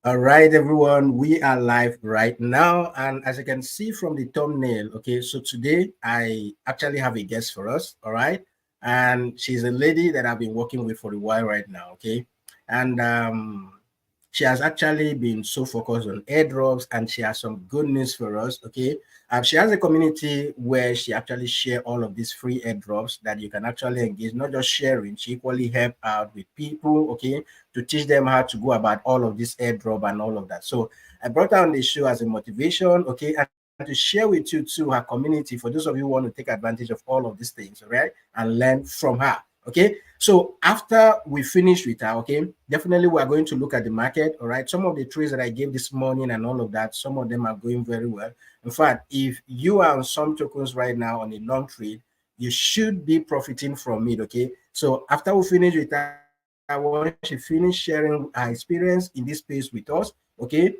All right, everyone, we are live right now. And as you can see from the thumbnail, okay, so today I actually have a guest for us, all right? And she's a lady that I've been working with for a while right now, okay? And she has actually been so focused on airdrops, and she has some good news for us, okay? She has a community where she actually share all of these free airdrops that you can actually engage, not just sharing, she equally help out with people, okay, to teach them how to go about all of this airdrop and all of that. So I brought her on the show as a motivation, okay, and to share with you too her community for those of you who want to take advantage of all of these things, all right, and learn from her. Okay, so after we finish with her, okay, definitely we are going to look at the market. All right, some of the trades that I gave this morning and all of that, some of them are going very well. In fact, if you are on some tokens right now on a long trade, you should be profiting from it. Okay, so after we finish with her, once she finish sharing her experience in this space with us, okay,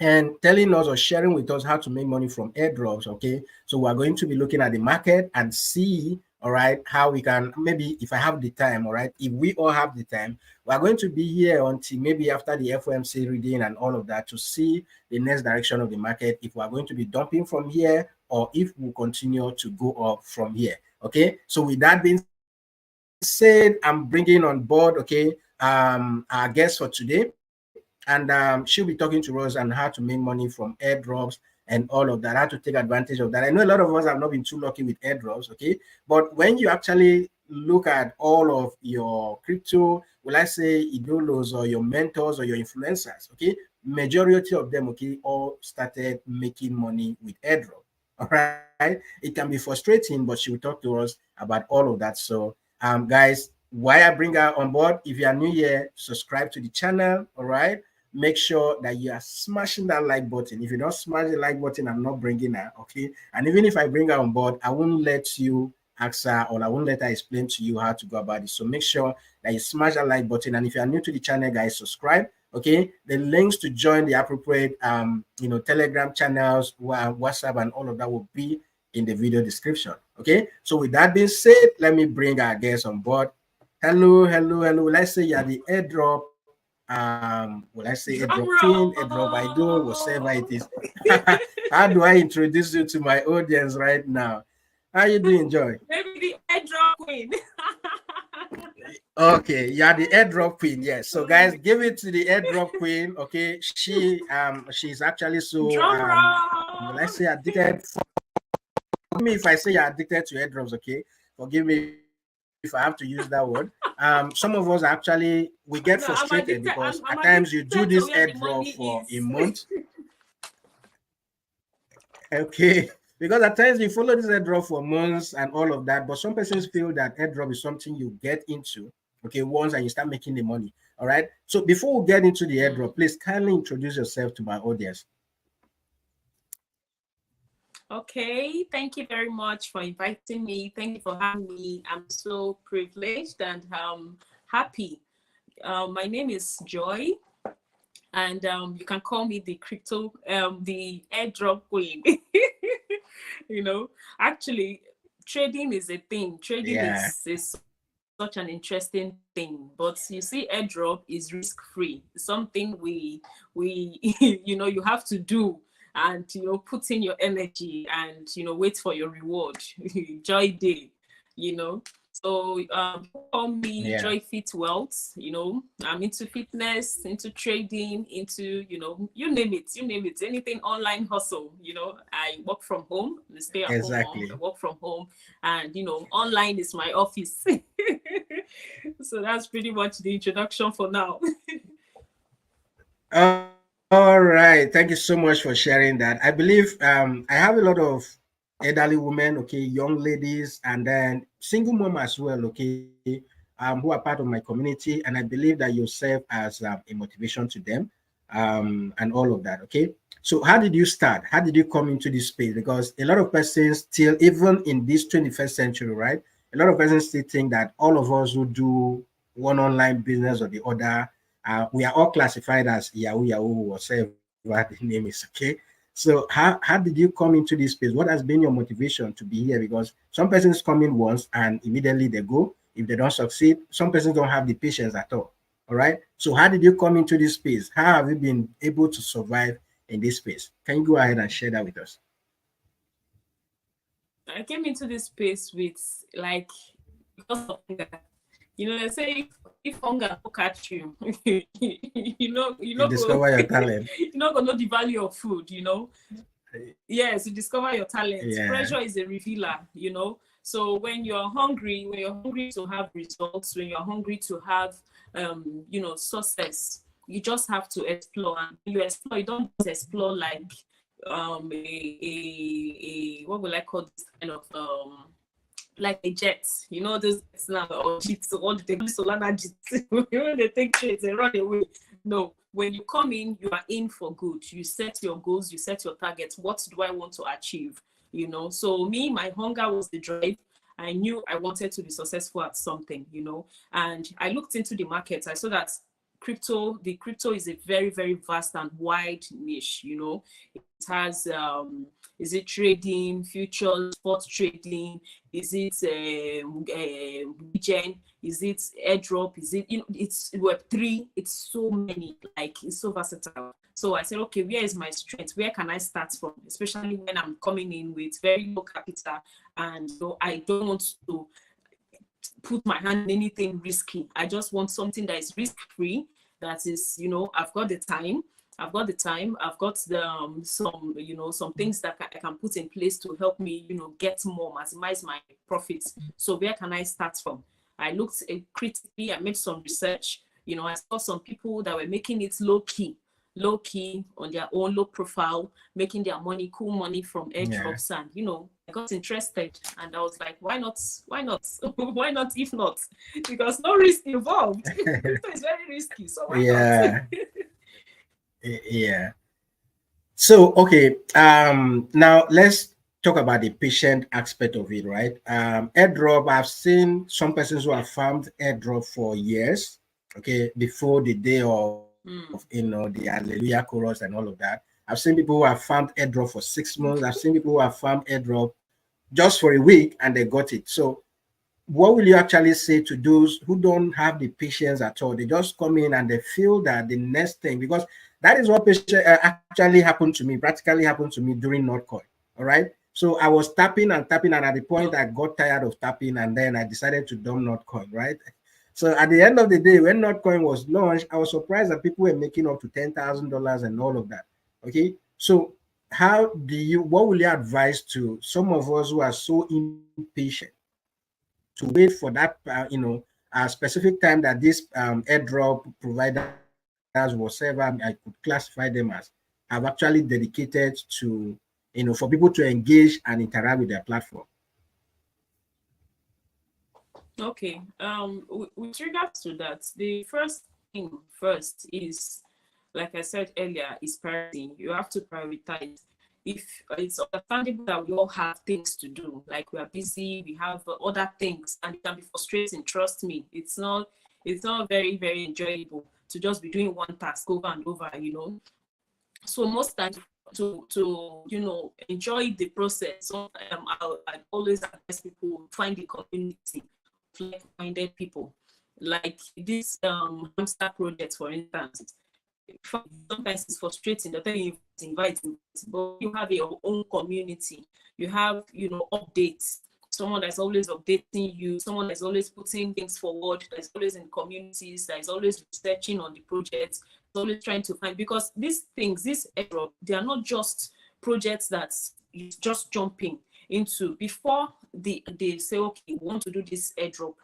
and telling us or sharing with us how to make money from airdrops, okay? So we're going to be looking at the market and see, all right, how we can, maybe if I have the time, all right, if we all have the time, we're going to be here until maybe after the FOMC reading and all of that to see the next direction of the market, if we're going to be dumping from here or if we'll continue to go up from here, okay? So with that being said, I'm bringing on board, okay, our guest for today, and she'll be talking to us on how to make money from airdrops and all of that, how to take advantage of that. I know a lot of us have not been too lucky with airdrops, okay, but when you actually look at all of your crypto, will I say idolos or your mentors or your influencers, okay, majority of them, okay, all started making money with airdrop. All right, it can be frustrating, but she will talk to us about all of that. So guys, why I bring her on board, if you are new here, subscribe to the channel, all right? Make sure that you are smashing that like button. If you don't smash the like button, I'm not bringing her, okay? And even if I bring her on board, I won't let you ask her, or I won't let her explain to you how to go about it. So make sure that you smash that like button. And if you are new to the channel, guys, subscribe, okay? The links to join the appropriate Telegram channels, WhatsApp, and all of that will be in the video description, okay? So with that being said, let me bring our guest on board. Hello, hello, hello. Let's say you're the airdrop, well, I say airdrop queen, airdrop idol, whatever it is. How do I introduce you to my audience right now? How you doing, Joy? Maybe the airdrop queen. Okay, you're the airdrop queen, yes. So guys, give it to the airdrop queen. Okay, she's actually so well, I say addicted. Forgive me if I say you're addicted to airdrops, okay? Forgive me if I have to use that word. Some of us actually we get frustrated because at times you do this airdrop for a month. Okay, because at times you follow this airdrop for months and all of that, but some persons feel that airdrop is something you get into, okay, once and you start making the money. All right. So before we get into the airdrop, please kindly introduce yourself to my audience. Okay, thank you very much for inviting me. Thank you for having me. I'm so privileged and happy. My name is Joy, and you can call me the the airdrop queen. Actually, trading is a thing. Trading is such an interesting thing, but you see, airdrop is risk-free. Something we you have to do, and put in your energy and wait for your reward. Joy day. So call me Joy Fit Wealth. I'm into fitness, into trading, into you name it, anything online hustle. I work from home, stay at home, I work from home, and online is my office. So that's pretty much the introduction for now. All right, thank you so much for sharing that. I believe I have a lot of elderly women, okay, young ladies, and then single mom as well, okay, who are part of my community, and I believe that you serve as a motivation to them, and all of that, okay. So how did you start? How did you come into this space? Because a lot of persons still, even in this 21st century, right, a lot of persons still think that all of us who do one online business or the other, we are all classified as Yahoo, whatever the name is, okay? So how did you come into this space? What has been your motivation to be here? Because some persons come in once and immediately they go. If they don't succeed, some persons don't have the patience at all. All right. So how did you come into this space? How have you been able to survive in this space? Can you go ahead and share that with us? I came into this space with like, because of hunger. You know, they say if hunger will catch you, you discover your talent. You're not gonna know the value of food, you know. Yes, you discover your talent. Yeah. Pressure is a revealer, you know. So when you're hungry to have results, when you're hungry to have success, you just have to explore. And when you explore, you don't just explore like what will I call this kind of like a jet, you know, those jets now, or jets, all the Solana jets, when they take trades, they run away. No, when you come in, you are in for good. You set your goals, you set your targets. What do I want to achieve? You know, so me, my hunger was the drive. I knew I wanted to be successful at something, you know, and I looked into the markets. I saw that the crypto is a very, very vast and wide niche, you know. It has is it trading, futures, spot trading, is it regen, is it airdrop, is it, you know, it's Web3, it's so many, like it's so versatile. So I said, okay, where is my strength? Where can I start from? Especially when I'm coming in with very low capital, and so I don't want to put my hand in anything risky. I just want something that is risk-free, that is, you know, I've got the time, I've got the some things that I can put in place to help me, you know, get more, maximize my profits. So where can I start from? I looked critically, I made some research, you know, I saw some people that were making it low key on their own, low profile, making their money, cool money from airdrops. Yeah. And, you know, I got interested and I was like, why not? Why not if not? Because no risk involved. Crypto is very risky, so why not? Yeah. So, okay, now let's talk about the patient aspect of it, right? Airdrop, I've seen some persons who have farmed airdrop for years, okay, before the day of, you know, the Hallelujah chorus and all of that. I've seen people who have farmed airdrop for 6 months. I've seen people who have farmed airdrop just for a week and they got it. So what will you actually say to those who don't have the patience at all? They just come in and they feel that the next thing, because that is what actually happened to me, practically happened to me during Notcoin. All right. So I was tapping and tapping, and at the point I got tired of tapping, and then I decided to dump Notcoin, right? So at the end of the day, when Notcoin was launched, I was surprised that people were making up to $10,000 and all of that. Okay. So what will you advise to some of us who are so impatient to wait for that, a specific time that this airdrop providers, whatever I could classify them as, have actually dedicated to, for people to engage and interact with their platform? Okay. With regards to that, the first thing is, like I said earlier, is prioritizing. You have to prioritize. If it's understandable that we all have things to do, like we are busy, we have other things, and it can be frustrating. Trust me, it's not very, very enjoyable to just be doing one task over and over, you know. So most times to enjoy the process. So I always advise people find the community of like-minded people, like this hamster project, for instance. Sometimes it's frustrating that you invite, but you have your own community. You have, updates. Someone that's always updating you. Someone that's always putting things forward. That's always in communities. That is always researching on the projects. Always trying to find, because these things, this airdrop, they are not just projects that you just jumping into. Before they say, okay, we want to do this airdrop,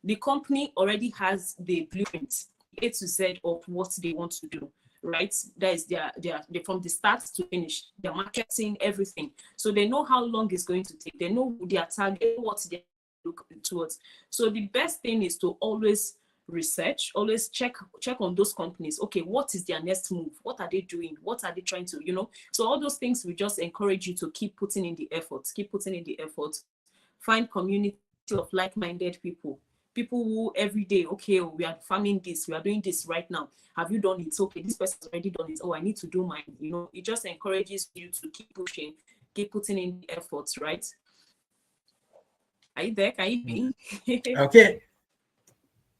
the company already has the blueprint, A to Z, of what they want to do, right? That is their from the start to finish, their marketing, everything. So they know how long it's going to take. They know their target, what they look towards. So the best thing is to always research, always check on those companies. Okay, what is their next move? What are they doing? What are they trying to, So all those things, we just encourage you to keep putting in the effort. Find community of like-minded people who every day, okay, we are farming this, we are doing this right now. Have you done it? Okay, this person's already done it. Oh, I need to do mine. It just encourages you to keep pushing, keep putting in the efforts, right? Are you there? Can you be? Okay.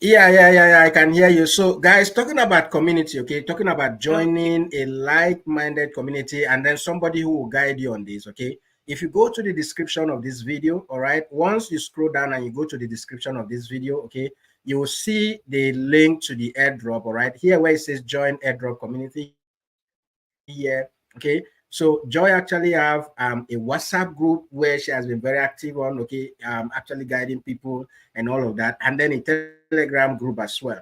Yeah, I can hear you. So guys, talking about community, okay, talking about joining a like-minded community and then somebody who will guide you on this, okay. If you go to the description of this video, all right, once you scroll down and you go to the description of this video, okay, you will see the link to the airdrop, all right, here where it says join airdrop community here, okay. So Joy actually have a WhatsApp group where she has been very active on, okay, actually guiding people and all of that, and then a Telegram group as well.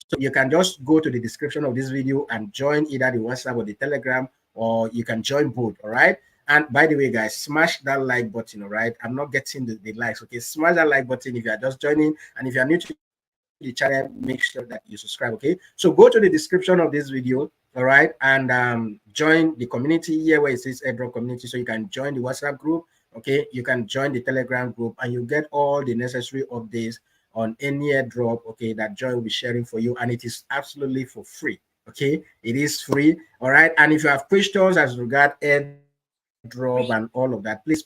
So you can just go to the description of this video and join either the WhatsApp or the Telegram, or you can join both, all right. And by the way, guys, smash that like button, all right. I'm not getting the likes, okay. Smash that like button if you are just joining, and if you are new to the channel, make sure that you subscribe, okay. So go to the description of this video, all right, and join the community here where it says airdrop community. So you can join the WhatsApp group, okay, you can join the Telegram group, and you get all the necessary updates on any airdrop, okay, that Joy will be sharing for you, and it is absolutely for free, okay. It is free, all right. And if you have questions as regard airdrop and all of that, please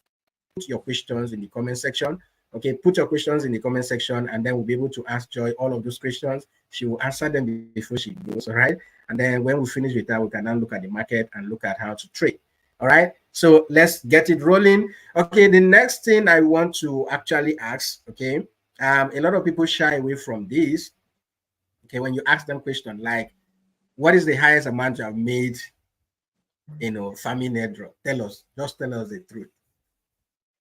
put your questions in the comment section. Okay, put your questions in the comment section, and then we'll be able to ask Joy all of those questions. She will answer them before she goes, all right? And then when we finish with that, we can now look at the market and look at how to trade, all right? So let's get it rolling. Okay, the next thing I want to actually ask, okay, a lot of people shy away from this, okay, when you ask them question like, what is the highest amount you have made, you know, farming airdrop? Tell us, just tell us the truth.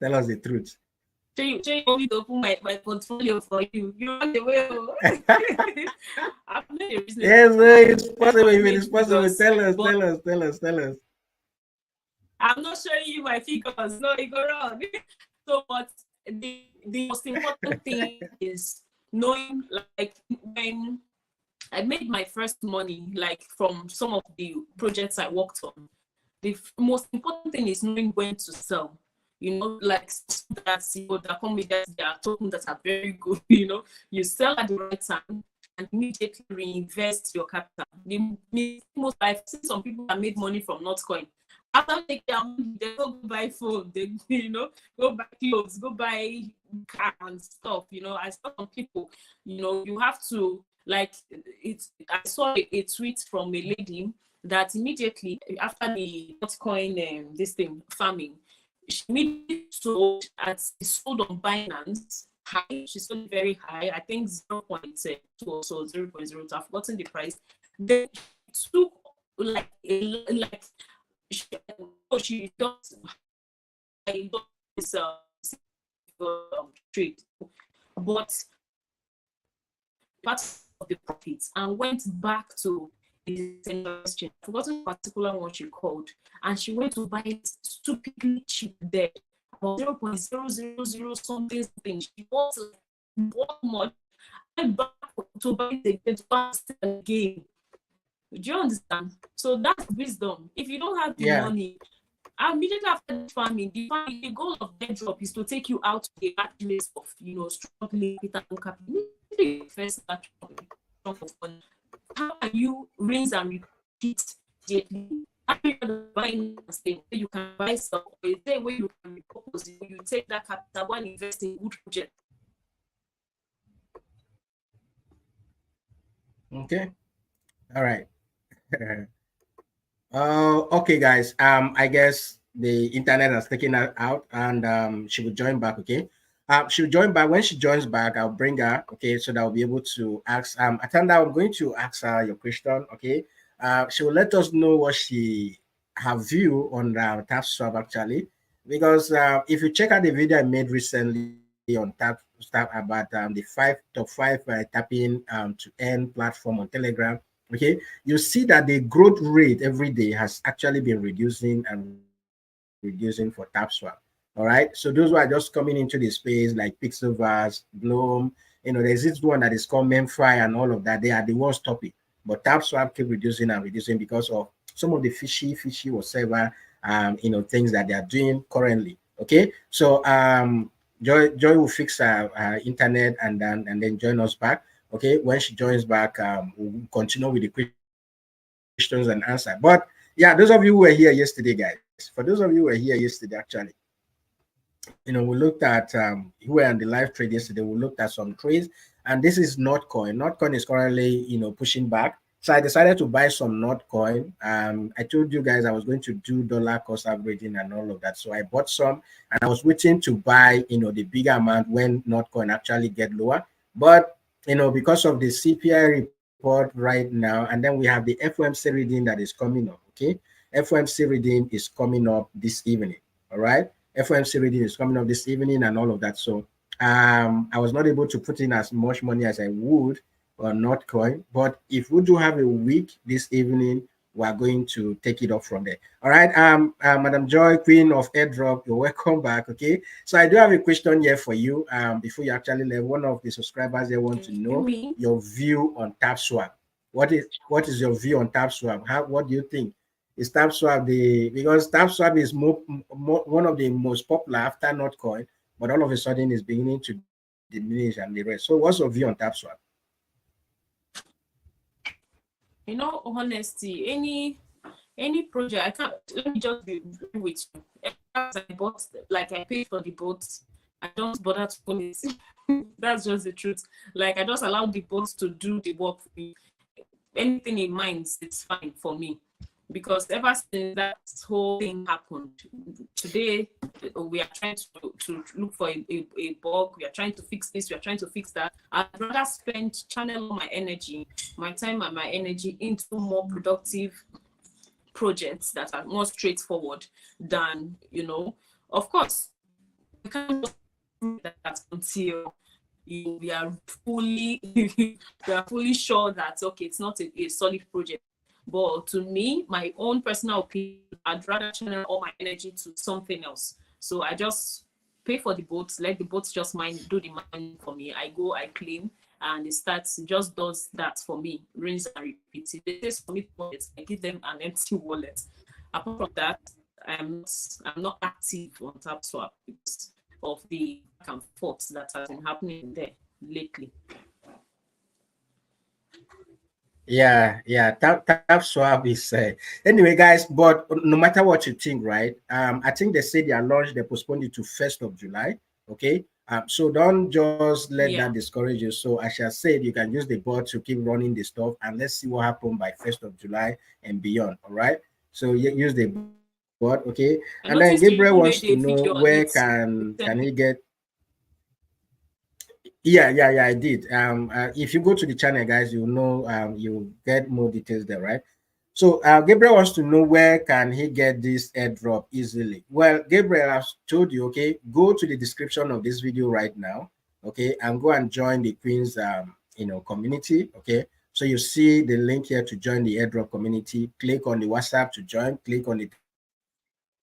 Tell us the truth. You want me to open my portfolio for you. You want the way. I've made a business. Yes, it's possible. It's possible. Tell us. I'm not showing you my figures. No, you go wrong. So, but the most important thing is knowing, like, when I made my first money, like from some of the projects I worked on, the most important thing is knowing when to sell. You know, like that, that come with that, there are tokens that are very good. You know, you sell at the right time and immediately reinvest your capital. Most I've seen some people that made money from Notcoin. After taking their money, they go buy phone, they, you know, go buy clothes, go buy car and stuff. You know, I saw some people, you know, you have to, like, it's, I saw a tweet from a lady that immediately after the Notcoin, this thing, farming, she immediately sold sold on Binance high. She sold very high, I think 0.2 or so, 0.02. I've forgotten the price. Then she took like she does this trade, but part of the profits and went back to exchange. I've forgotten the particular one she called, and she went to buy it stupidly cheap there, about 0.000 something. She bought more and back to buy it again. Do you understand? So that's wisdom. If you don't have the money, immediately after farming, the goal of airdrop is to take you out to the place of, you know, struggling with capital. First, how can you rinse and repeat gently? You can buy stuff. Is there a way you can repurpose it? You take that capital and invest in good project. Okay. All right. Okay, guys. I guess the internet has taken her out, and she will join back. Okay. She'll join back. When she joins back, I'll bring her. Okay, so that I'll be able to ask. Atanda, I'm going to ask her your question. Okay. She will let us know what her view on 𝗕𝗏𝗃 actually, because if you check out the video I made recently on 𝗕𝗏𝗃 about the top five tapping to earn platform on Telegram. Okay, you see that the growth rate every day has actually been reducing for 𝗕𝗏𝗃. All right, so those who are just coming into the space like PIXFI, Bloom, you know, there's this one that is called PIXFI and all of that. They are the ones topic, but 𝗕𝗏𝗃 keep reducing because of some of the fishy whatever you know, things that they are doing currently. Okay, so Joy will fix her internet and then join us back. Okay, when she joins back, we'll continue with the questions and answer. But yeah, those of you who were here yesterday, guys, for those of you who were here yesterday, actually, you know, we looked at who were on the live trade yesterday. We looked at some trades, and this is 𝗏𝗏coin. 𝗏𝗏coin is currently, pushing back. So I decided to buy some 𝗏𝗏coin. I told you guys I was going to do dollar cost averaging and all of that. So I bought some, and I was waiting to buy, the bigger amount when 𝗏𝗏coin actually get lower. But, because of the CPI report right now, and then we have the FOMC reading that is coming up, okay? FOMC reading is coming up this evening, all right? FOMC reading is coming up this evening and all of that. So I was not able to put in as much money as I would on 𝗏𝗏coin, but if we do have a week this evening, we are going to take it up from there. All right, Madam Joy, Queen of Airdrop, you're welcome back. Okay, so I do have a question here for you. Before you actually leave, one of the subscribers here want to know your view on 𝗕𝗏swap. What is your view on 𝗕𝗏swap? What do you think? Is 𝗕𝗏swap because 𝗕𝗏swap is one of the most popular after 𝗏𝗏coin, but all of a sudden it's beginning to diminish and the rest. So what's your view on 𝗕𝗏swap? Honesty, any project, I can't, let me just be with you. As I bought, like I paid for the boats, I don't bother to put it. That's just the truth. Like I just allow the boats to do the work for me. Anything in mind, it's fine for me. Because ever since that whole thing happened, today we are trying to look for a bug. We are trying to fix this. We are trying to fix that. I'd rather channel my energy, my time and my energy into more productive projects that are more straightforward than, of course, we can't do that until we are fully sure that, okay, it's not a solid project. But to me, my own personal opinion, I'd rather channel all my energy to something else. So I just pay for the boats, let the boats just do the mining for me. I go, I claim, and it just does that for me, rinse and repeat. If it is for me, I give them an empty wallet. Apart from that, I'm not active on 𝗕𝗏swap because of the back and forth that has been happening there lately. Yeah, 𝗕𝗏swap is anyway, guys. But no matter what you think, right? I think they say their launch they postponed it to 1st of July. Okay, so don't just let that discourage you. So as I said, you can use the bot to keep running the stuff, and let's see what happens by 1st of July and beyond. All right. So use the bot, okay. And then Gabriel wants to know where can he get. Yeah, I did. If you go to the channel, guys, you'll know, you'll get more details there, right? So Gabriel wants to know where can he get this airdrop easily. Well, Gabriel, I've told you, okay, go to the description of this video right now, okay, and go and join the Queen's, community, okay. So you see the link here to join the airdrop community. Click on the WhatsApp to join. Click on the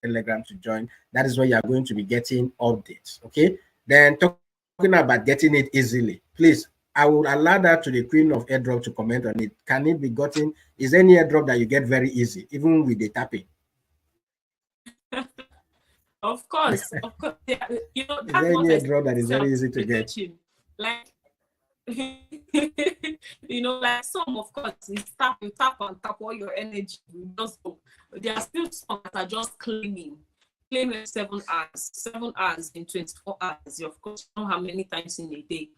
Telegram to join. That is where you are going to be getting updates, okay. Then talking about getting it easily, please, I will allow that to the Queen of Airdrop to comment on it. Can it be gotten? Is any airdrop that you get very easy, even with the tapping? Of course. Yeah. That's is there any airdrop that is very easy to get? Like, like some, of course, you tap and tap all your energy. Just go. There are still some that are just claiming 7 hours in 24 hours. You, of course, know how many times in a day,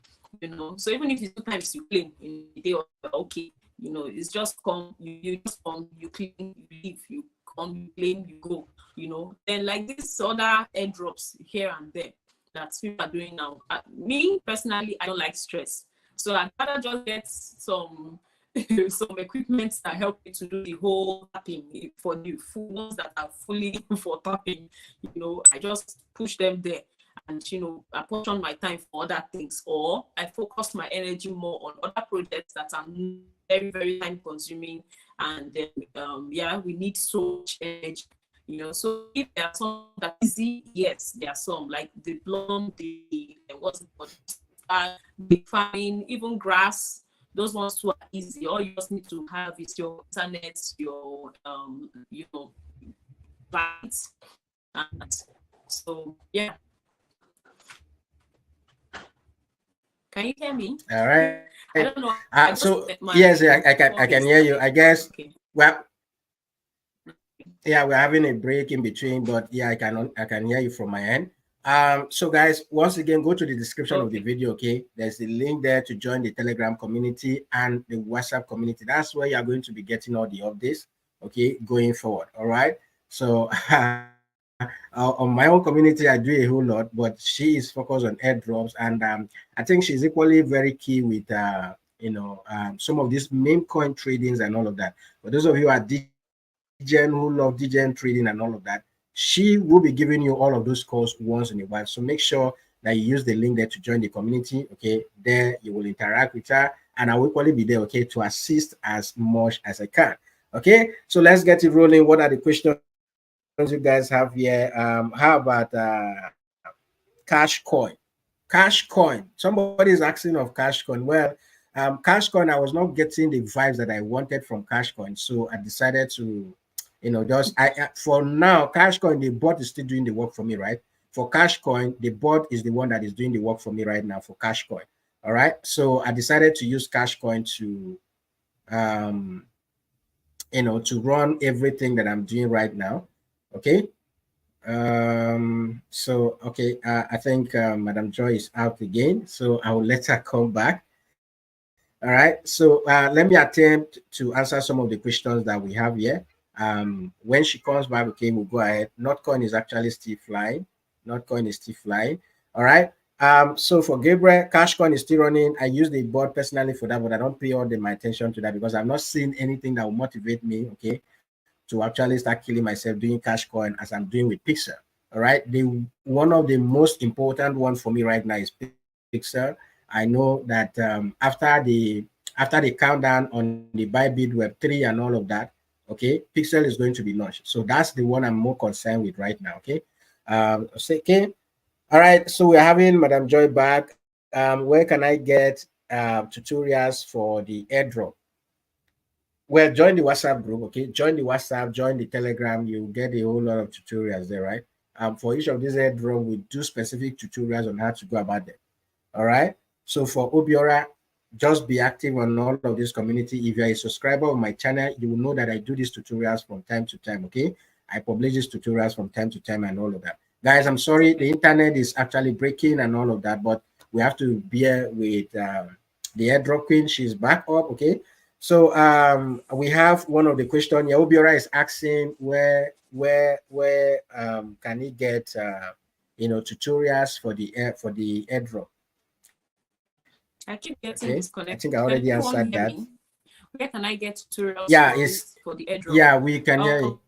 So even if it's 2 times you claim in a day, okay, it's just come, you just come, you claim, you leave, you come, you claim, you go, Then like these other airdrops here and there that people are doing now. Me personally, I don't like stress, so I'd rather just get some equipment that help me to do the whole tapping for the full ones that are fully for tapping. I just push them there, and I portion my time for other things, or I focus my energy more on other projects that are very, very time consuming, and then we need so much energy. So if there are some that are easy, yes, there are some like the plum, the farming, even grass. Those ones too are easy. All you just need to have is your internet, your lights, and so yeah. Can you hear me? All right. I don't know. So yes, I can hear you. I guess. Okay. Well, yeah, we're having a break in between, but yeah, I can hear you from my end. So guys, once again, go to the description of the video, okay? There's a link there to join the Telegram community and the WhatsApp community. That's where you're going to be getting all the updates, okay, going forward, all right? So on my own community, I do a whole lot, but she is focused on airdrops, and I think she's equally very key with, some of these meme coin tradings and all of that. For those of you who are DGen, who love DGen trading and all of that, she will be giving you all of those calls once in a while. So make sure that you use the link there to join the community. Okay, there you will interact with her, and I will equally be there, okay, to assist as much as I can. Okay, so let's get it rolling. What are the questions you guys have here? How about cash coin? Cash coin. Somebody is asking of cash coin. Well, cash coin, I was not getting the vibes that I wanted from cash coin, so I decided to, for now, cash coin, the bot is still doing the work for me, right? For cash coin, the bot is the one that is doing the work for me right now for cash coin. All right, so I decided to use cash coin to to run everything that I'm doing right now. Okay, so okay, I think Madam Joy is out again, so I will let her come back. All right, so let me attempt to answer some of the questions that we have here. When she comes back, okay, we'll go ahead. Notcoin is actually still flying. Notcoin is still flying. All right. So for Gabriel, Cashcoin is still running. I use the board personally for that, but I don't pay all my attention to that because I've not seen anything that will motivate me, okay, to actually start killing myself doing Cashcoin as I'm doing with PIXFI. All right. One of the most important ones for me right now is PIXFI. I know that after the countdown on the Bybit Web3 and all of that, okay, PIXFI is going to be launched. So that's the one I'm more concerned with right now. Okay. Okay. All right. So we're having Madam Joy back. Where can I get tutorials for the airdrop? Well, join the WhatsApp group. Okay. Join the WhatsApp, join the Telegram. You'll get a whole lot of tutorials there, right? For each of these airdrop, we do specific tutorials on how to go about them. All right. So for Obiora, just be active on all of this community. If you're a subscriber of my channel, you will know that I do these tutorials from time to time, okay? I publish these tutorials from time to time and all of that. Guys, I'm sorry, the internet is actually breaking and all of that, but we have to bear with the airdrop queen. She's back up, okay? So we have one of the questions. Obiora is asking where can he get tutorials for the airdrop. I keep getting disconnected. I think I already answered that. Where can I get tutorials for the airdrop? Yeah, we can hear you.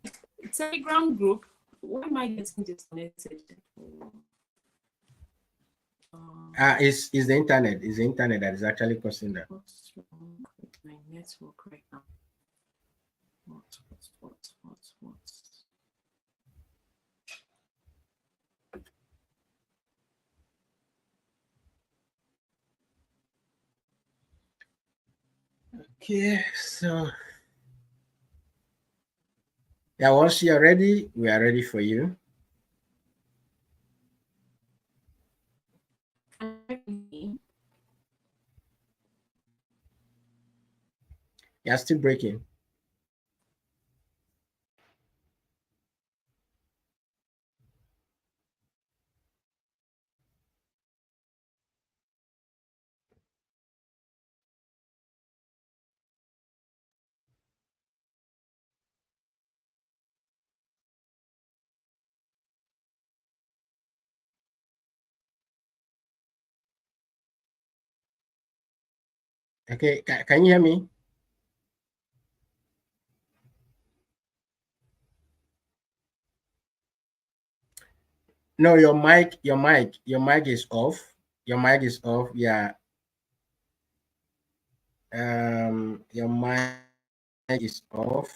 Telegram group. Why am I getting disconnected? It's the internet. It's the internet that is actually causing that. What's wrong with my network right now? What? Okay, so yeah, once you're ready, we are ready for you. You're still breaking. Okay, can you hear me? No, your mic is off. Your mic is off. Yeah. Your mic is off.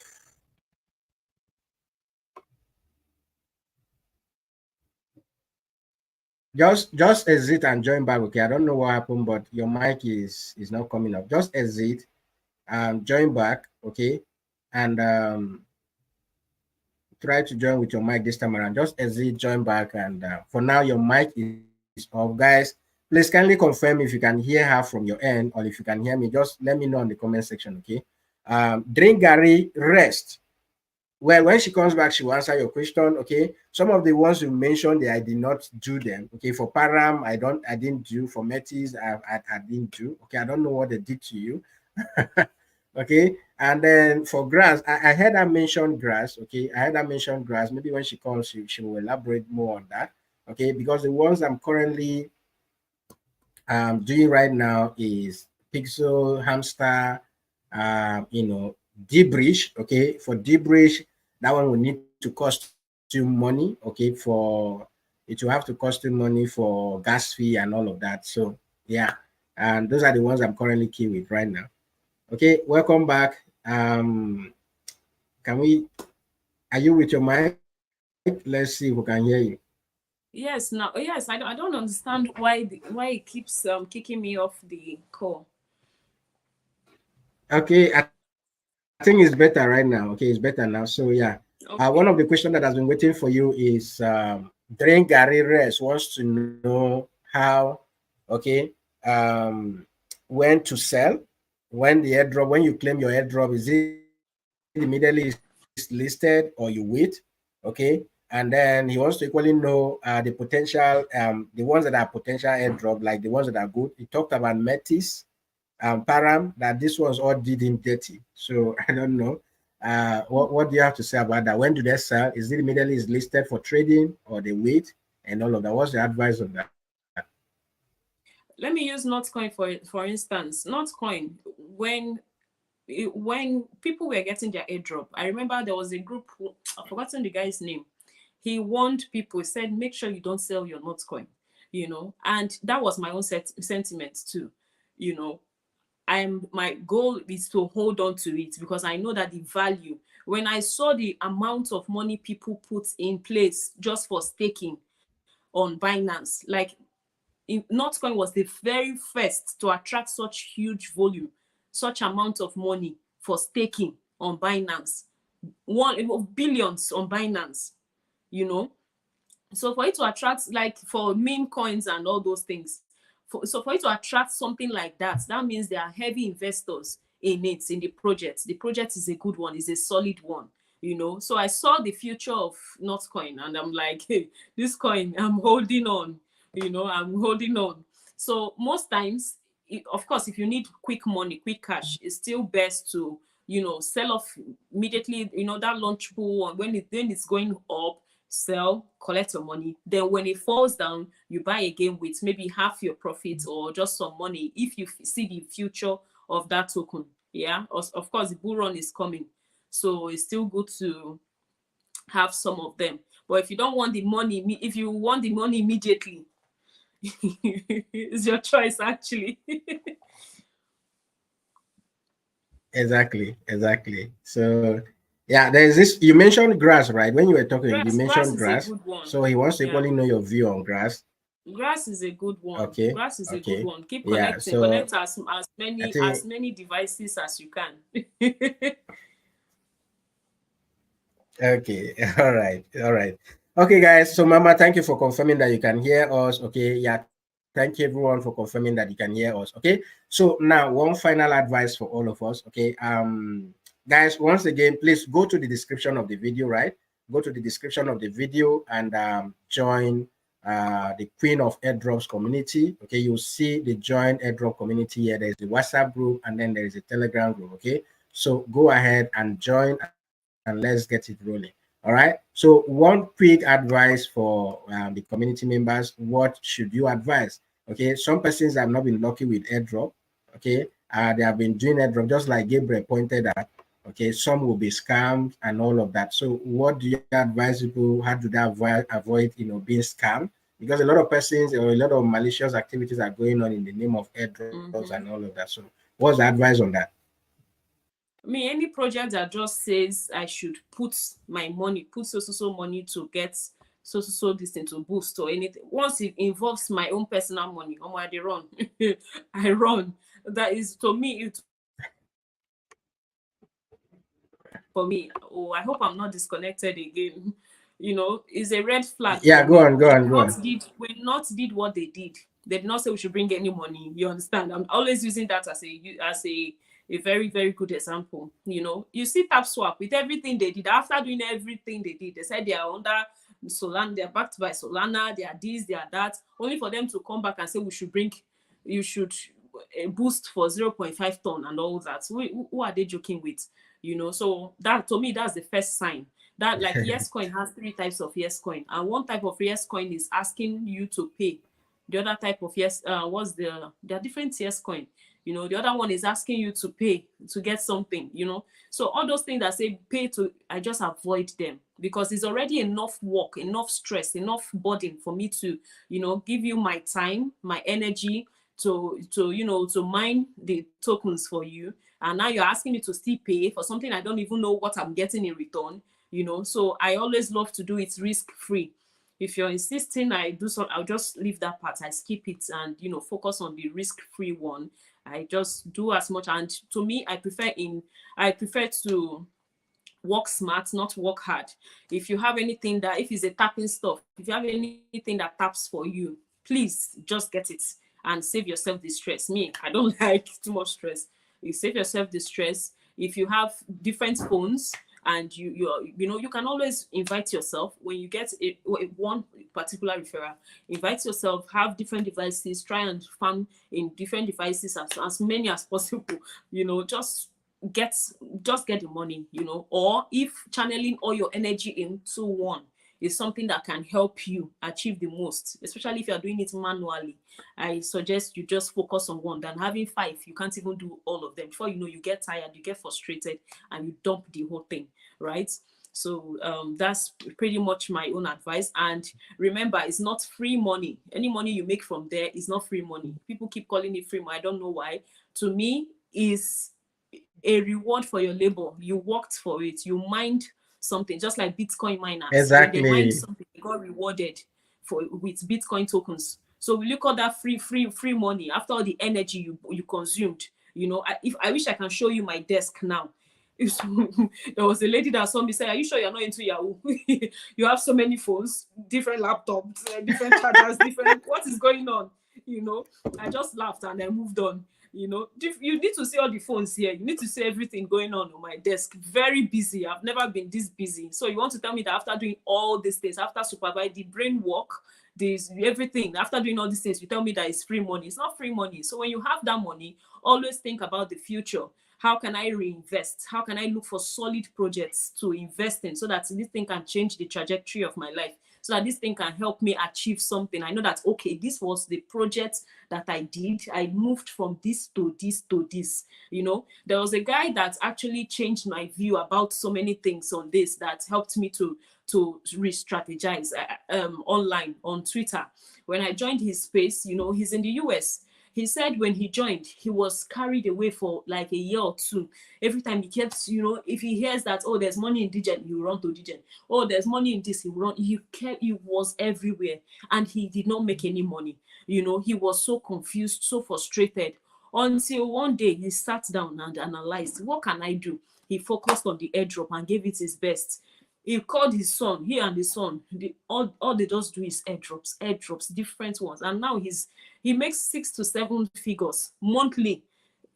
Just exit and join back. Okay, I don't know what happened, but your mic is not coming up. Just exit and join back. Okay, and try to join with your mic this time around. Just exit, join back, and for now your mic is off. Guys, please kindly confirm if you can hear her from your end, or if you can hear me. Just let me know in the comment section. Okay. Drink Gary, rest. well, when she comes back, she will answer your question. Okay. Some of the ones you mentioned, I did not do them. Okay. For Param, I didn't do. For Metis, I didn't do. Okay. I don't know what they did to you. Okay. And then for grass, I heard her mention grass. Okay. I heard her mention grass. Maybe when she comes, she will elaborate more on that. Okay. Because the ones I'm currently doing right now is Pixel, Hamster, 𝗕𝗫𝗓. Okay. For 𝗕𝗫𝗓, that one will need to cost you money. Okay. It will have to cost you money for gas fee and all of that. So yeah. And those are the ones I'm currently key with right now. Okay, welcome back. Are you with your mic? Let's see if we can hear you. Yes, I don't understand why it keeps kicking me off the call. Okay, I think it's better right now. Okay, it's better now. So yeah, okay. One of the questions that has been waiting for you is 𝗕𝗔𝗥𝗙𝗘 wants to know how, okay, when to sell, when the airdrop, when you claim your airdrop, is it immediately listed or you wait? Okay. And then he wants to equally know the potential, the ones that are potential airdrop, like the ones that are good. He talked about Metis, Param, that this one's all did him dirty. So I don't know. What do you have to say about that? When do they sell? Is it immediately is listed for trading or they wait and all of that? What's the advice on that? Let me use Notcoin for instance. Notcoin, when people were getting their airdrop, I remember there was a group, I've forgotten the guy's name. He warned people, he said, make sure you don't sell your Notcoin, and that was my own sentiment too. My goal is to hold on to it because I know that the value, when I saw the amount of money people put in place just for staking on Binance, like Notcoin was the very first to attract such huge volume, such amount of money for staking on Binance, billions on Binance, So for it to attract, like for meme coins and all those things, so for it to attract something like that, that means there are heavy investors in it, in the project. The project is a good one, is a solid one, So I saw the future of Notcoin and I'm like, hey, this coin, I'm holding on, I'm holding on. So most times, of course, if you need quick money, quick cash, it's still best to, sell off immediately, that launch pool, when it's going up, sell, collect your money. Then when it falls down, you buy again with maybe half your profit or just some money if you see the future of that token. Yeah, of course, the bull run is coming. So it's still good to have some of them. But if you don't want the money, if you want the money immediately, it's your choice, actually. Exactly. So yeah, there's this, you mentioned grass, right? When you were talking, you mentioned grass. So he wants to equally know your view on grass. Grass is a good one. Okay. Grass is a good one. Keep connecting. Connect as many devices as you can. Okay. All right. Okay, guys. So Mama, thank you for confirming that you can hear us. Okay. Yeah. Thank you everyone for confirming that you can hear us. Okay. So now one final advice for all of us. Okay. Guys, once again, please go to the description of the video, right? Go to the description of the video and join the Queen of Airdrops community. Okay, you'll see the join airdrop community here. There's the WhatsApp group and then there is a Telegram group. Okay, so go ahead and join and let's get it rolling. All right, so one quick advice for the community members: what should you advise? Okay, some persons have not been lucky with airdrop. Okay, they have been doing airdrop just like Gabriel pointed out. Okay, some will be scammed and all of that. So what do you advise people? How do they avoid being scammed? Because a lot of persons or a lot of malicious activities are going on in the name of airdrops and all of that. So what's the advice on that? Any project that just says I should put my money, put so money to get so this thing to boost or anything, once it involves my own personal money, I run. I run. That is, to me, for me. Oh, I hope I'm not disconnected again. Is a red flag. Yeah, go on. When Not did what they did. They did not say we should bring any money. You understand? I'm always using that as a a very, very good example. You know, you see TapSwap with everything they did. After doing everything they did, they said they are under Solana, they are backed by Solana, they are this, they are that, only for them to come back and say you should boost for 0.5 ton and all that. Who are they joking with? You know, so that, to me, that's the first sign that, like, 𝗫𝗠coin has 3 types of 𝗫𝗠coin, and one type of 𝗫𝗠coin is asking you to pay. The other type of there are different 𝗫𝗠coin. You know, the other one is asking you to pay to get something, you know. So all those things that say pay to, I just avoid them, because it's already enough work, enough stress, enough burden for me to, you know, give you my time, my energy to you know, to mine the tokens for you. And now you're asking me to still pay for something I don't even know what I'm getting in return, you know. So I always love to do it risk-free. If you're insisting I do so, I'll just leave that part. I skip it and, you know, focus on the risk-free one. I just do as much. And to me, I prefer to work smart, not work hard. If you have anything that, if it's a tapping stuff, if you have anything that taps for you, please just get it and save yourself the stress. Me, I don't like too much stress. You save yourself the stress. If you have different phones, and you know, you can always invite yourself when you get one particular referral. Invite yourself, have different devices, try and farm in different devices as many as possible. You know, just get the money. You know, or if channeling all your energy into one is something that can help you achieve the most, especially if you're doing it manually, I suggest you just focus on one than having 5. You can't even do all of them. Before you know, you get tired, you get frustrated, and you dump the whole thing, right? So that's pretty much my own advice. And remember, it's not free money. Any money you make from there is not free money. People keep calling it free money. I don't know why. To me, it's a reward for your labor. You worked for it. You mined something, just like Bitcoin miners. Exactly. When they mined something, they got rewarded with Bitcoin tokens. So we look at that free money after all the energy you consumed. You know, I wish I can show you my desk now. There was a lady that saw me say, "Are you sure you're not into Yahoo? You have so many phones, different laptops, different chargers, different. What is going on?" You know, I just laughed and I moved on. You know, you need to see all the phones here. You need to see everything going on my desk. Very busy. I've never been this busy. So you want to tell me that after doing all these things, after supervising the brain work, this everything, after doing all these things, you tell me that it's free money? It's not free money. So when you have that money, always think about the future. How can I reinvest? How can I look for solid projects to invest in so that this thing can change the trajectory of my life? So that this thing can help me achieve something. I know that, okay, this was the project that I did. I moved from this to this to this. You know, there was a guy that actually changed my view about so many things on this, that helped me to re-strategize online on Twitter. When I joined his space, you know, he's in the US. He said when he joined, he was carried away for like a year or two. Every time he kept, you know, if he hears that, oh, there's money in Degen, he will run to Degen. Oh, there's money in this, he will run. He was everywhere, and he did not make any money. You know, he was so confused, so frustrated, until one day he sat down and analyzed, what can I do? He focused on the airdrop and gave it his best. He called his son, he and his son, all they just do is airdrops, different ones. And now he makes 6 to 7 figures monthly,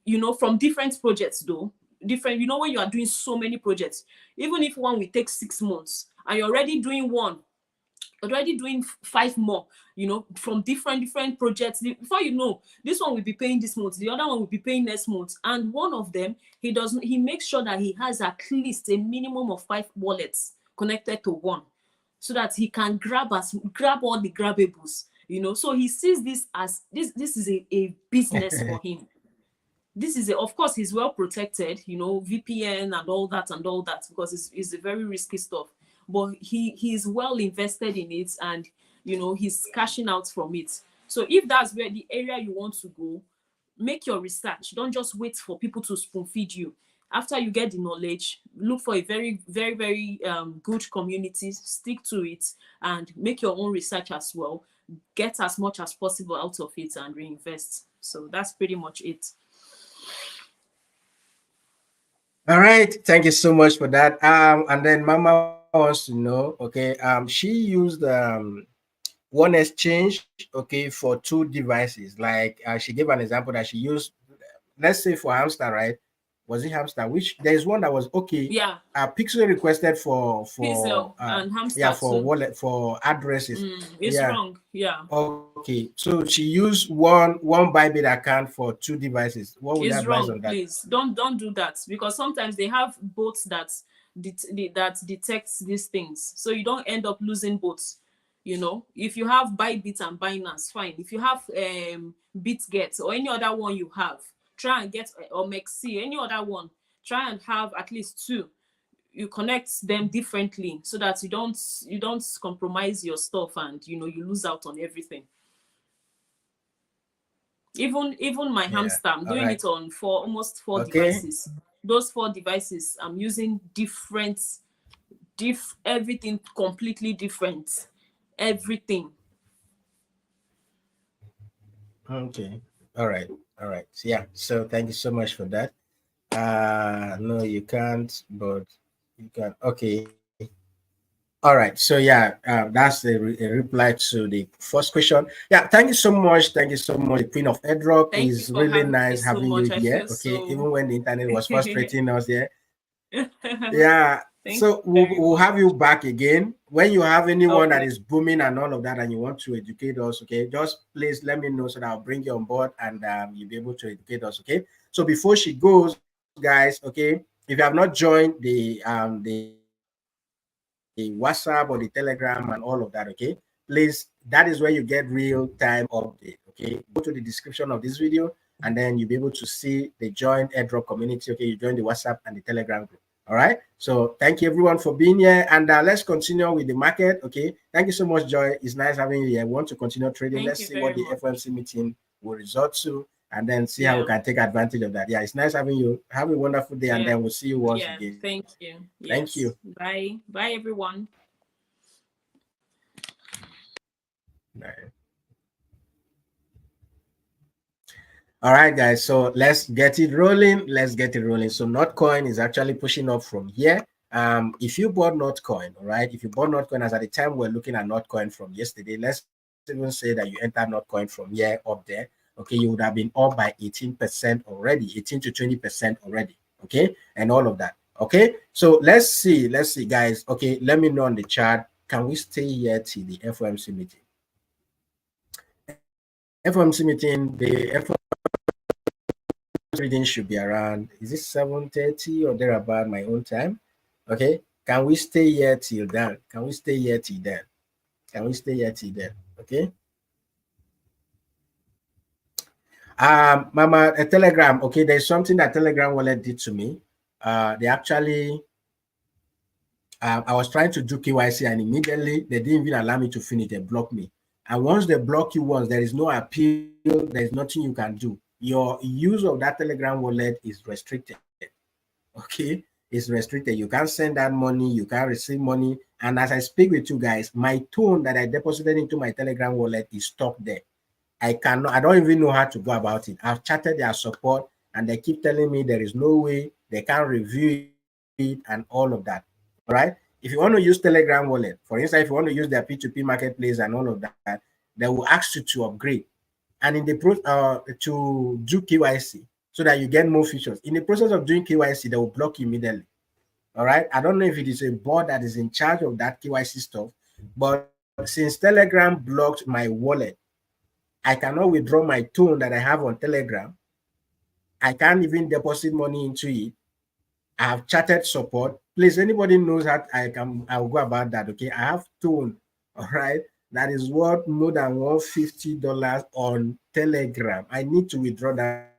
you know, from different projects though. Different, you know, when you are doing so many projects, even if one will take 6 months and you're already doing one, already doing 5 more, you know, from different projects. Before you know, this one will be paying this month, the other one will be paying next month. And one of them, he makes sure that he has at least a minimum of 5 wallets connected to one, so that he can grab all the grabbables, you know. So he sees this as this is a business for him. This is of course he's well protected, you know, VPN and all that, because it's a very risky stuff. But he's well invested in it, and you know, he's cashing out from it. So if that's where the area you want to go, make your research. Don't just wait for people to spoon feed you. After you get the knowledge, look for a very, very, very good community, stick to it, and make your own research as well. Get as much as possible out of it and reinvest. So that's pretty much it. All right, thank you so much for that. And then Mama wants to know, okay, she used one exchange, okay, for 2 devices. Like she gave an example that she used, let's say for hamster, right? Was it hamster? Which there's one that was okay. Yeah. PIXFI requested for Pixel and hamster yeah, for too. wallet, for addresses. It's wrong. Yeah. Okay. So she used one 𝗘𝗫𝗘𝗙 account for 2 devices. What would you advise wrong, on that? Please don't do that, because sometimes they have bots that detects these things, so you don't end up losing bots. You know, if you have Bybit and Binance, fine. If you have BitGet or any other one you have, try and get, or 𝗕𝗫𝗃, any other one, try and have at least 2. You connect them differently so that you don't compromise your stuff and you lose out on everything. Even my hamster, I'm doing it on almost 4 devices. Those 4 devices, I'm using different, everything completely different, everything. Okay. All right. So, yeah. So thank you so much for that. No, you can't, but you can. Okay. All right. So yeah, that's a reply to the first question. Yeah. Thank you so much. Thank you so much. The Queen of Airdrop. Is really nice having you here. Okay. Even when the internet was frustrating us here. Yeah. So we'll have you back again when you have anyone that is booming and all of that, and you want to educate us. Okay, just please let me know so that I'll bring you on board and you'll be able to educate us. Okay. So before she goes, guys, okay, if you have not joined the WhatsApp or the Telegram and all of that, okay, please, that is where you get real-time update. Okay, go to the description of this video and then you'll be able to see the join airdrop community. Okay, you join the WhatsApp and the Telegram group. All right. So thank you everyone for being here, and let's continue with the market. Okay. Thank you so much, Joy. It's nice having you here. I want to continue trading. Let's see what the FOMC meeting will result to, and then see how we can take advantage of that. Yeah, it's nice having you. Have a wonderful day, and then we'll see you once again. Thank you. Thank you. Bye everyone. Bye. All right, guys, so let's get it rolling. So Notcoin is actually pushing up from here. If you bought Notcoin, all right, if you bought Notcoin, as at the time we're looking at Notcoin from yesterday, let's even say that you entered Notcoin from here up there, okay, you would have been up by 18% already, 18 to 20% already, okay, and all of that. Okay, so let's see, guys. Okay, let me know on the chart. Can we stay here till the FOMC meeting? FOMC meeting, the FOMC reading should be around, is it 7:30 or thereabout my own time? Okay, can we stay here till then? Okay. Mama, a Telegram. Okay, there's something that Telegram wallet did to me. They actually, I was trying to do KYC and immediately they didn't even allow me to finish. They blocked me. And once they block you once, there is no appeal. There's nothing you can do. Your use of that Telegram wallet is restricted. Okay, it's restricted. You can't send that money. You can't receive money. And as I speak with you guys, my tone that I deposited into my Telegram wallet is stuck there. I don't even know how to go about it. I've chatted their support and they keep telling me there is no way they can review it and all of that. All right. If you want to use Telegram wallet, for instance, if you want to use their P2P marketplace and all of that, they will ask you to upgrade. And in the to do KYC so that you get more features. In the process of doing KYC, they will block you immediately. All right. I don't know if it is a board that is in charge of that KYC stuff, but since Telegram blocked my wallet, I cannot withdraw my tone that I have on Telegram. I can't even deposit money into it. I have chatted support. Please, anybody knows how I'll go about that. Okay, I have tone. All right, that is worth more than $150 on Telegram. I need to withdraw that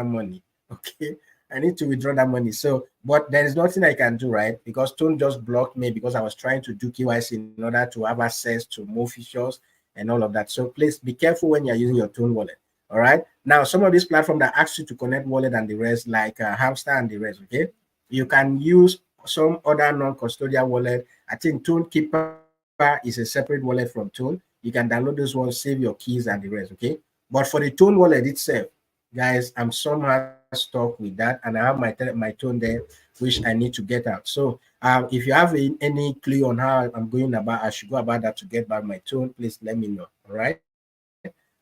money. Okay, I need to withdraw that money. So, but there is nothing I can do, right? Because Tone just blocked me because I was trying to do KYC in order to have access to more features and all of that. So please be careful when you're using your Tone wallet. All right. Now, some of these platforms that ask you to connect wallet and the rest, like Hamster and the rest, okay, you can use some other non-custodial wallet. I think 𝗘𝗫𝗙 is a separate wallet from Tone. You can download those ones, save your keys and the rest, okay? But for the Tone wallet itself, guys, I'm somehow stuck with that, and I have my Tone there, which I need to get out. So if you have any clue on how I'm going about, I should go about that to get back my Tone, please let me know. All right,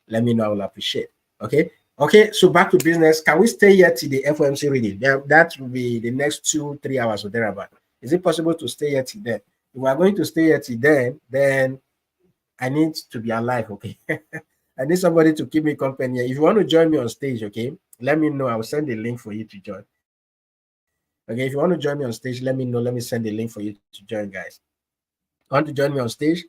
let me know. I will appreciate. Okay, Okay, so back to business. Can we stay here till the FOMC reading? Yeah, that will be the next 2-3 hours or thereabout. Is it possible to stay here till then? If we are going to stay here till then I need to be alive, okay? I need somebody to keep me company. If you want to join me on stage, okay, let me know. I will send a link for you to join. Okay, if you want to join me on stage, let me know. Let me send a link for you to join, guys. Want to join me on stage?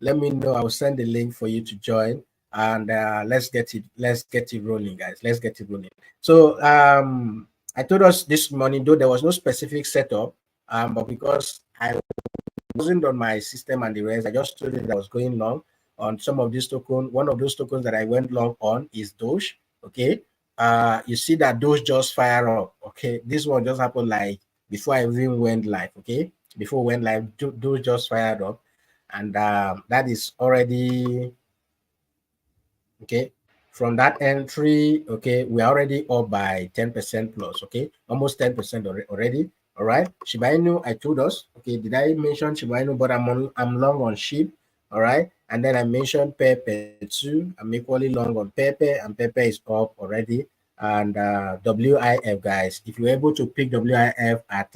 Let me know. I will send the link for you to join, and let's get it rolling, guys. Let's get it rolling. So I told us this morning, though there was no specific setup, but because I wasn't on my system and the rest, I just told you that I was going long on some of these tokens. One of those tokens that I went long on is Doge. Okay, you see that Doge just fire up. Okay, this one just happened like before I even went live. Okay, before we went live, Doge just fired up, and that is already okay. From that entry, okay, we're already up by 10% plus. Okay, almost 10% already. All right, Shiba Inu, I told us. Okay, did I mention Shiba Inu? But I'm long on SHIB. All right, and then I mentioned Pepe too. I'm equally long on Pepe, and Pepe is up already. And WIF, guys, if you're able to pick WIF at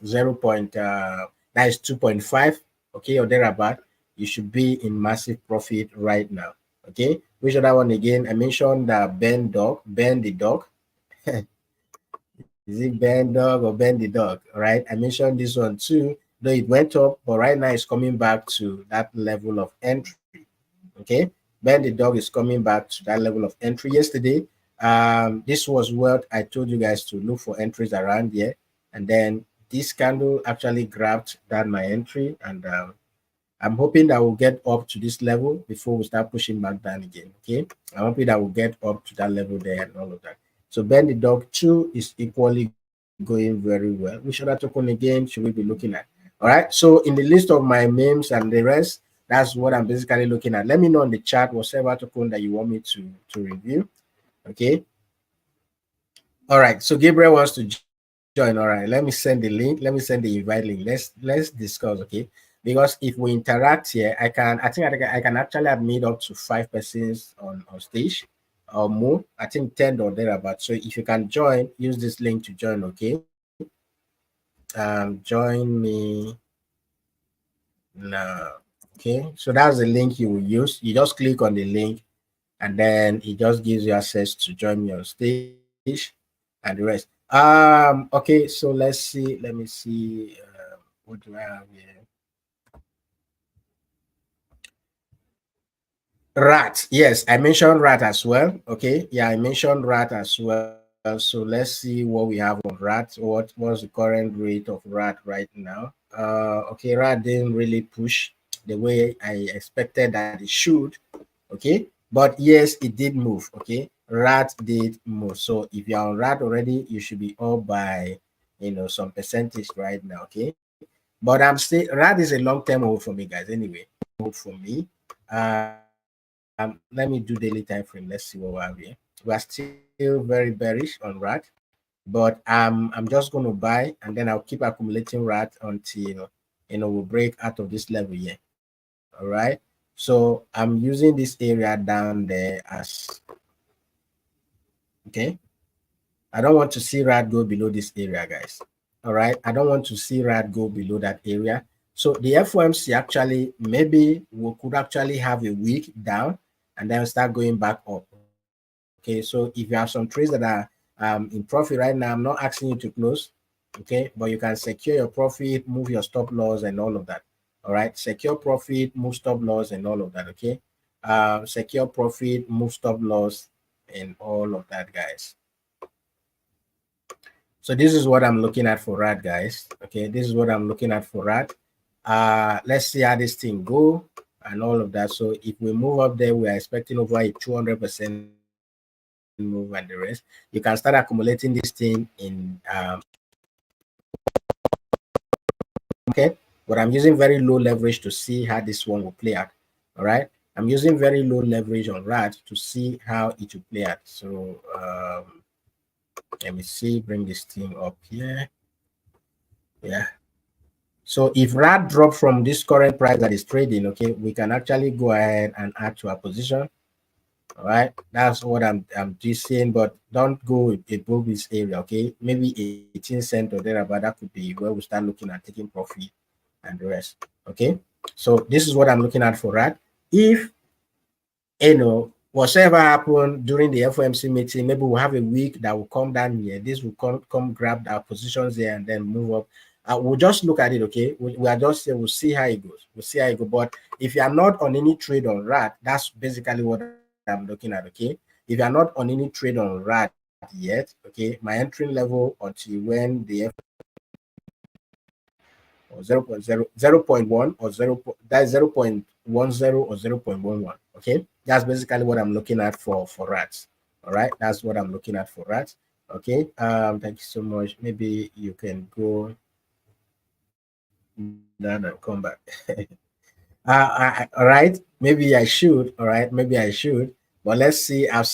0. That is 2.5, okay, or thereabout, you should be in massive profit right now. Okay, which other one again? I mentioned Ben the dog. Is it Ben dog or Ben the dog? All right, I mentioned this one too, though it went up, but right now it's coming back to that level of entry. Okay, Ben the dog is coming back to that level of entry. Yesterday, this was what I told you guys to look for entries around here, and then this candle actually grabbed that my entry, and I'm hoping that we'll get up to this level before we start pushing back down again. Okay, I'm hoping that we'll get up to that level there and all of that. So Ben the dog 2 is equally going very well. Which other token again should we be looking at? All right, so in the list of my memes and the rest, that's what I'm basically looking at. Let me know in the chat whatever token that you want me to review. Okay, all right, so Gabriel wants to join. All right, let me send the link. Let me send the invite link. Let's discuss. Okay, because if we interact here, I think I can actually admit up to 5 persons on stage or more. I think 10 or thereabout. So if you can join, use this link to join. Okay, join me now. Okay, so that's the link you will use. You just click on the link, and then it just gives you access to join me on stage and the rest. Okay, so let's see. Let me see. What do I have here? Rat. Yes, I mentioned rat as well. Okay, yeah, I mentioned rat as well. So let's see what we have on rat. What's the current rate of rat right now? Okay, rat didn't really push the way I expected that it should. Okay, but yes, it did move. Okay, rat did move. So if you're on rat already, you should be up by some percentage right now. Okay, but I'm still rat is a long-term hold for me, guys. Anyway, hold for me. Let me do daily time frame. Let's see what we have here. We are still very bearish on rat, but I'm just going to buy, and then I'll keep accumulating rat until we'll break out of this level here. All right, so I'm using this area down there as okay. I don't want to see rat go below this area, guys. All right, I don't want to see rat go below that area. So the FOMC actually maybe we could actually have a week down and then start going back up. Okay, so if you have some trades that are in profit right now, I'm not asking you to close. Okay, but you can secure your profit, move your stop loss, and all of that. All right, secure profit, move stop loss, and all of that. Okay, secure profit, move stop loss, and all of that, guys. So this is what I'm looking at for rat, guys. Okay, this is what I'm looking at for rat. Let's see how this thing go and all of that. So if we move up there, we are expecting over a 200% move and the rest. You can start accumulating this thing in okay, but I'm using very low leverage to see how this one will play out. All right, I'm using very low leverage on rat to see how it will play out. So let me see, bring this thing up here. Yeah, so if rat drop from this current price that is trading, okay, we can actually go ahead and add to our position. All right, that's what I'm just saying, but don't go above this area, okay? Maybe 18 cents or thereabout. That could be where we start looking at taking profit and the rest. Okay, so this is what I'm looking at for that. If whatever happened during the FOMC meeting, maybe we'll have a week that will come down here. This will come grab our positions there and then move up. We'll just look at it, okay? We are just we'll see how it goes. We'll see how it goes. But if you are not on any trade on RAT, that's basically what I'm looking at, okay? If you are not on any trade on RAT yet, okay, my entry level until when the or 0.1 or 0, that's 0.10 or 0.11. Okay, that's basically what I'm looking at for rats. All right, that's what I'm looking at for rats. Okay, thank you so much. Maybe you can go down and come back. All right, maybe I should. All right, maybe I should. But let's see. I've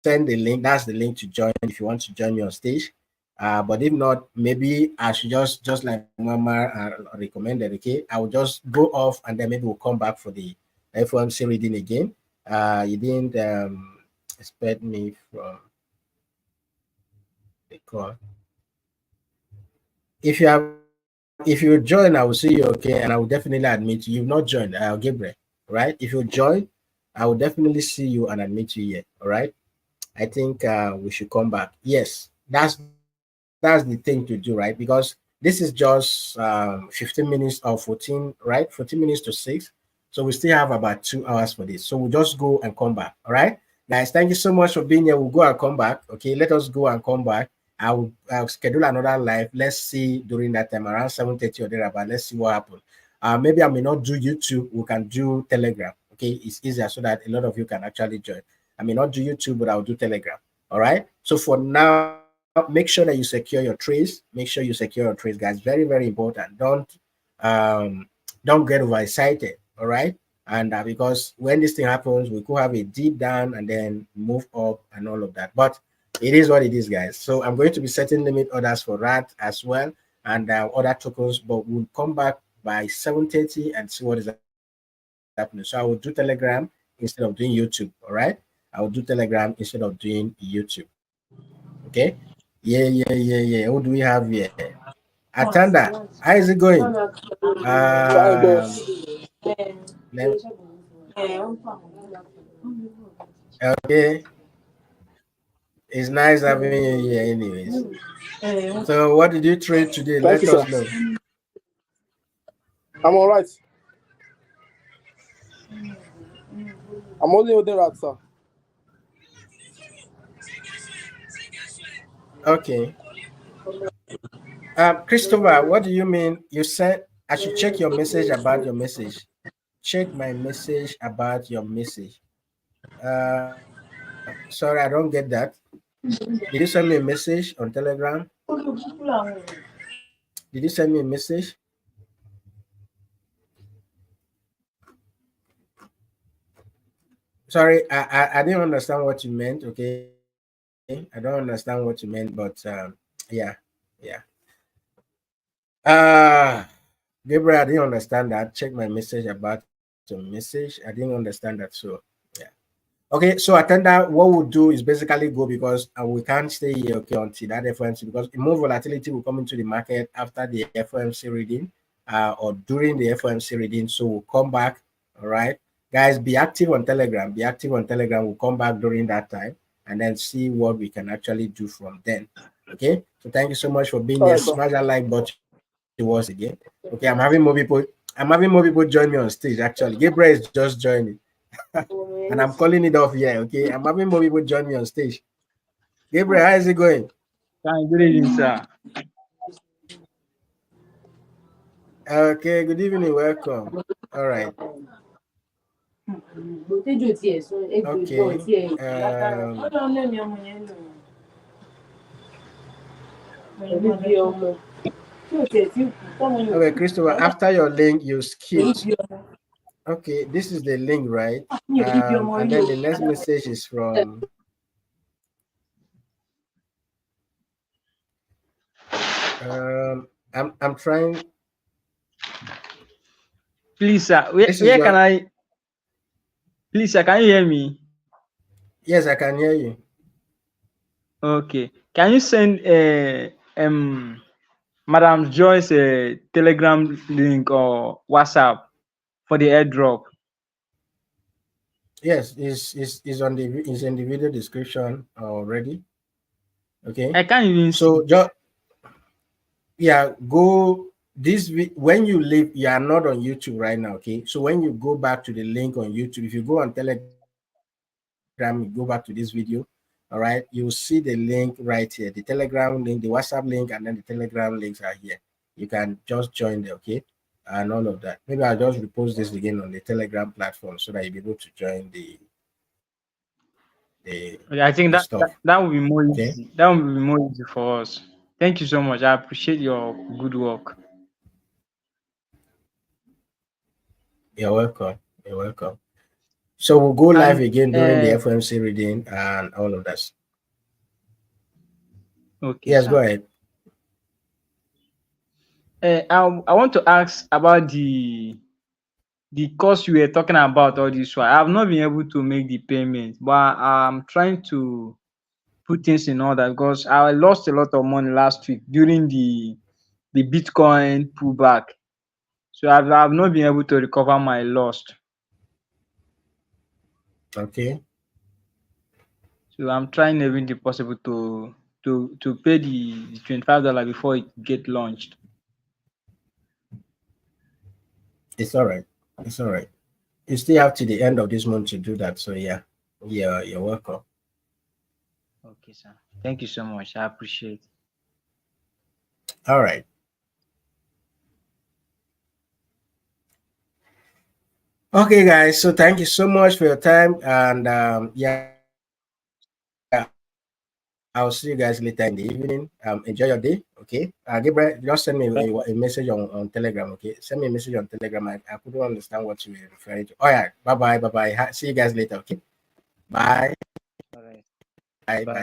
sent the link. That's the link to join if you want to join me on stage. But if not, maybe I should just like Mama recommended. Okay, I will just go off and then maybe we'll come back for the FOMC reading again. You didn't expect me from the call. If you join, I will see you, okay, and I will definitely admit you. You've not joined, Gabriel, right? If you join, I will definitely see you and admit you here. All right. I think we should come back. Yes, that's the thing to do, right? Because this is just 15 minutes or 14, right? 14 minutes to 6. So we still have about 2 hours for this. So we'll just go and come back. All right, guys. Thank you so much for being here. We'll go and come back. Okay, let us go and come back. I'll schedule another live. Let's see during that time around 7:30 or thereabout. Let's see what happens. Maybe I may not do YouTube. We can do Telegram. Okay, it's easier so that a lot of you can actually join. I may not do YouTube, but I'll do Telegram. All right. So for now, make sure that you secure your trace. Make sure you secure your trace, guys. Very, very important. Um, don't get overexcited. All right. And because when this thing happens, we could have a deep down and then move up and all of that. But it is what it is, guys. So I'm going to be setting limit orders for RAT as well and other tokens, but we'll come back by 7:30 and see what is happening. So I will do Telegram instead of doing YouTube. All right. I will do Telegram instead of doing YouTube. Okay. Yeah. Who do we have here? Atanda, how is it going? Okay. It's nice having you here, anyways. So, what did you trade today? Thank Let you, us know. I'm all right. I'm only holding that, sir. Okay. Christopher, what do you mean? You said I should check your message about your message. Check my message about your message. Sorry, I don't get that. Did you send me a message on Telegram? Did you send me a message? Sorry, I didn't understand what you meant. Okay, I don't understand what you meant, but yeah. Gabriel, I didn't understand that. Check my message about your message. I didn't understand that. So yeah. Okay, so attender, what we'll do is basically go because we can't stay here, okay, until that FOMC because more volatility will come into the market after the FOMC reading or during the FOMC reading. So we'll come back. All right, guys, be active on Telegram. Be active on Telegram. We'll come back during that time and then see what we can actually do from then. Okay, so thank you so much for being here. Smash that like button once again. Okay, I'm having more people. Join me on stage. Actually, Gabriel is just joining. And I'm calling it off here, okay? I'm having more people join me on stage. Gabriel, how is it going? Fine, good evening, sir. Okay, good evening, welcome. All right. Okay. Okay, Christopher, after your link, you skipped. Okay, this is the link, right? And then the next message is from I'm trying. Please, sir, where can I? Please, sir, can you hear me? Yes, I can hear you. Okay. Can you send Madam Joyce a Telegram link or WhatsApp for the airdrop? Yes, is on the is in the video description already. Okay. I can't even So see. just yeah, go this when you leave, you are not on YouTube right now. Okay. So when you go back to the link on YouTube, if you go on Telegram, you go back to this video. All right, you'll see the link right here, the Telegram link, the WhatsApp link, and then the Telegram links are here. You can just join there, okay? And all of that. Maybe I'll just repost this again on the Telegram platform so that you'll be able to join the I think that, stuff. that would be more Okay. easy. That would be more easy for us. Thank you so much. I appreciate your good work. You're welcome. You're welcome. So we'll go live And, again during the FOMC reading and all of that. Okay. Yes, sir. go ahead. I want to ask about the course you were talking about all this while. I've not been able to make the payment, but I'm trying to put things in order because I lost a lot of money last week during the Bitcoin pullback. So I've not been able to recover my loss. Okay. So I'm trying everything possible to pay the $25 before it get launched. It's all right. It's all right. You still have to the end of this month to do that. So yeah, you're welcome. Okay, sir. Thank you so much. I appreciate it. All right. Okay, guys. So thank you so much for your time. And yeah, I'll see you guys later in the evening. Enjoy your day. Okay. Gabriel, just send me a message on Telegram. Okay. Send me a message on Telegram. I couldn't understand what you were referring to. All right. Bye bye. Bye bye. See you guys later. Okay. Bye. All right. Bye. Bye.